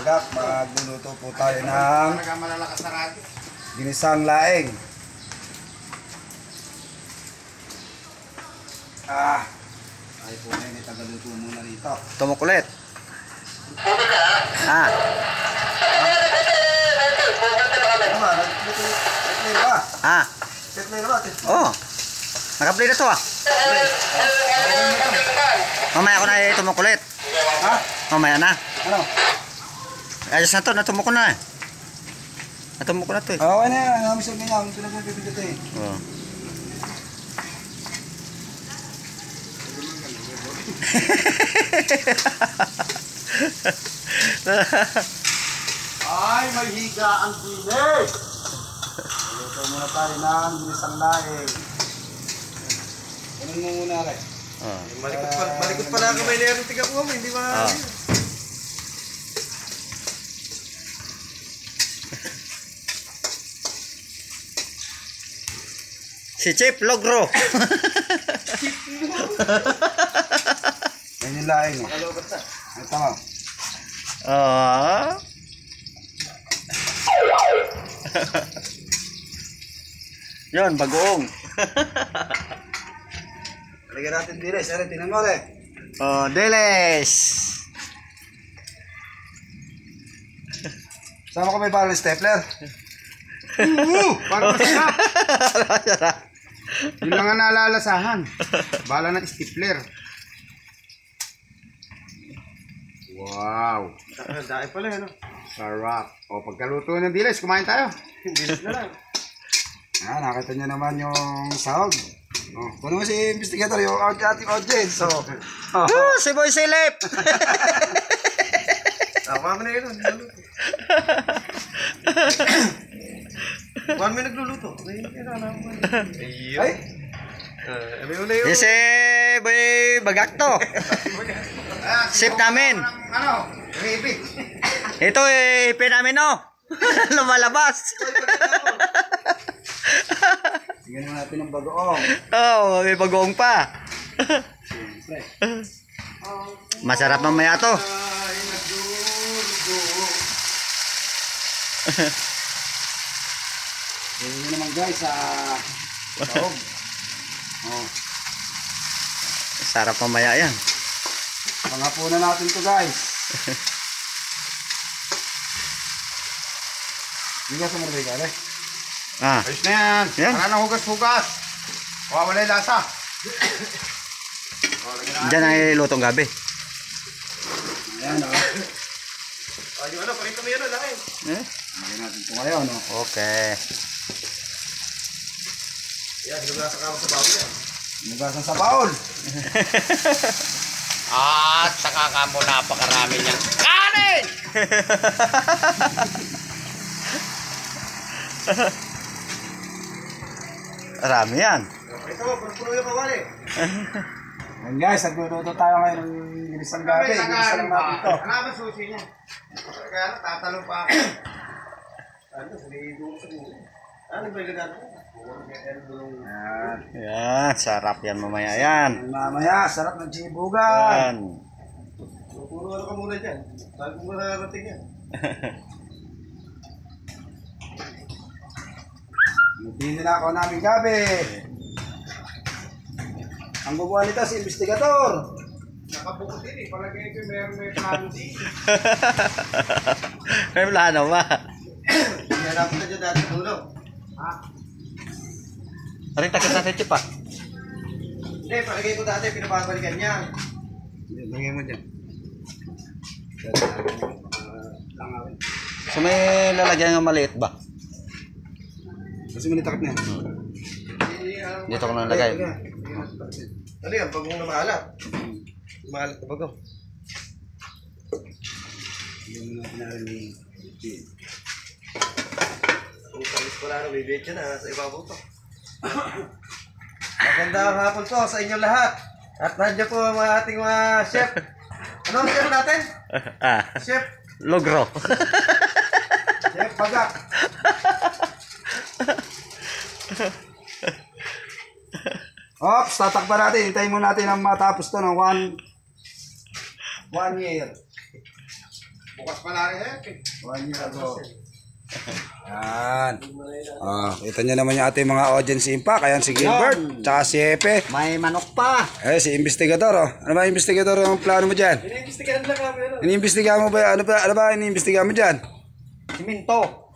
bagak, magluluto po tayo ng ginisang laing. Ay po na yun, tagaluto muna rito. Tumukulit. Ah. Ah. Oh. Naka-play na to ah. Mamaya ko na tumukulit. Ha? Mamaya na. Ano? Ayos na to, natumuko na eh. Natumuko na to eh. Okay na yan, namisag na yan. Pinagpipigit ito eh. Oh. Ay, may higa ang dinig! Luto muna tayo ng ginisang laing. Ganun mo muna rin. Oh. Malikot pala kamay na yung tiga ko mo, hindi ba? Ah. Si Chip Logro. Yan yung laing. Ito. Ah. Yon, bagoong. Talagyan natin dilis. Ano, tinan mo rin. Oh, Deles. Sama ko may parang stapler. Parang masarap. Yun lang ang naalalasahan. Bala ng stapler. Wow. Dahil pala yan, no? Sarap. O, pagkaluto ng dilis, kumain tayo. Dilis na lang. Nakita nyo naman yung sahog. Kuno mo si investigator yung ating audience. So, Si Boy Silip. Tama mo na yun, nagluluto. 1 minute nagluluto. ay, Ano yun na yun? Si Boy Bagak to. Sip namin. ano, baby. Ito eh, namin no. Lumalabas. Tingnan mo natin ang bagoong. Oh, may bagoong pa. Masarap mamaya to. Ay, nagluluto. Yan nyo naman guys, sa sahog. Sarap mamaya yan. Pangapunan natin to guys. Bigas ang marami ka, Ah. ayos na yan. Yan. Para na hugas-hugas. Wala yung lasa. Diyan ang ilutong gabi. Ayan o. Yung ano, pakita mo yan, lahat. Eh? Lagyan natin ito ngayon. No? Okay. Yan, hinugasan ka mo sa bago yan. Hugasan sa baul. At saka ka mo napakarami niyang kanin! Marami yan. Ito, puno yung kawali. Ayan guys, nagluluto tayo ngayon ng ginisang gabi. Ginisa lang natin ito. Ano ba susi niya? Kaya ano, tatalong pa ako. Ano, salido ko sa buhay. Ano ba yung gagano? Ayan. Yan, sarap yan mamaya yan. Mamaya, sarap ng chibugan. Yan. Puro ano ka muna dyan. Saan ko muna narating yan? Hindi na ako namin gabi. Ang gumawa nito si investigator. Nakabukod din eh. Palagay ko may plano din. May plano ba? Hinanap na dyan dati dulo. Ha? Aring takit natin Chip ah. Hindi, palagay ko dati pinapabalikan niya. Lagyan mo dyan. Langawin. So may lalagyan ng maliit ba? Kasi malitakap na. Dito ko na nalagay. Ano yan? Bagong na maalat. Maalat na bagong. Hindi mo natin narinig. Ang talis pala na may betya na sa ibabaw to. Magandang hapon po sa inyong lahat. At nandiyan po ang mga ating mga chef. Ano ang chef natin? Ah, Chef. Logro. Chef Bagak. Ops, tatakpan natin. Hintayin mo natin ang matapos to ng 1 year. Mas malaki yan. 1 year ago. Yan. Kita nyo naman yung ating mga audience impact. Ayan si Gilbert, tsaka si Epe. May manok pa. Si investigador, oh. Ano ba investigador yung plano mo dyan? Iniimbestigahan lang namin. Iniimbestigahan mo ba? Ano ba iniimbestigahan mo dyan? Siminto.